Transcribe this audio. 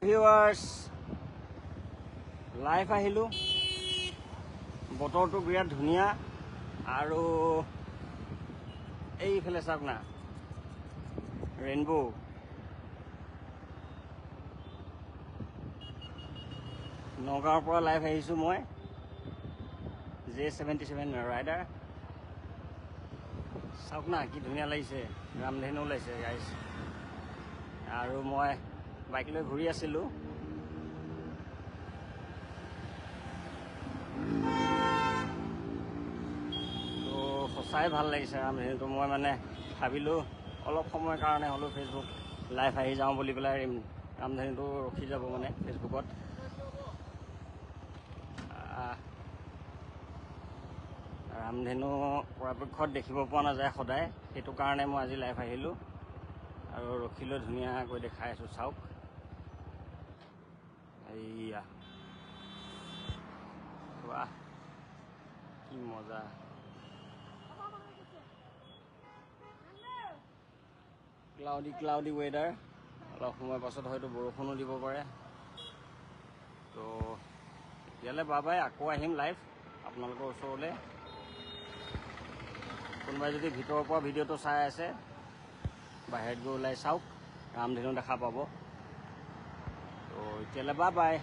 viewers live আহিলোঁ বতৰটো বিৰাট ধুনীয়া আৰু এইফালে চাওক না ৰেইনবো নগাঁৱৰ পৰা লাইভ আহিছোঁ মই J77 ৰাইডাৰ চাওক না কি ধুনীয়া লাগিছে ৰামধেনু ওলাইছে গাইছ আৰু মই বাইক লৈ ঘূৰি আছিলোঁ তো সঁচাই ভাল লাগিছে ৰামধেনুটো মই মানে ভাবিলোঁ অলপ সময়ৰ কাৰণে হ'লেও ফেচবুক লাইভ আহি যাওঁ বুলি পেলাই ৰামধেনুটো ৰখি যাব মানে ফেচবুকত ৰামধেনু পৰাপক্ষত দেখিব পোৱা নাযায় সদায় সেইটো কাৰণে মই আজি লাইভ আহিলোঁ আৰু ৰখিলৈ ধুনীয়াকৈ দেখাই আছোঁ চাওক এইয়া বাহ কি মজা ক্লাউডি ৱেডাৰ অলপ সময় পাছত হয়তো বৰষুণো দিব পাৰে তো এতিয়ালৈ বাই আকৌ আহিম লাইভ আপোনালোকৰ ওচৰলৈ কোনোবাই যদি ভিতৰৰ পৰা ভিডিঅ'টো চাই আছে বাহিৰত গৈ ওলাই চাওক ৰামধেনু দেখা পাব তো এতিয়ালৈ বাই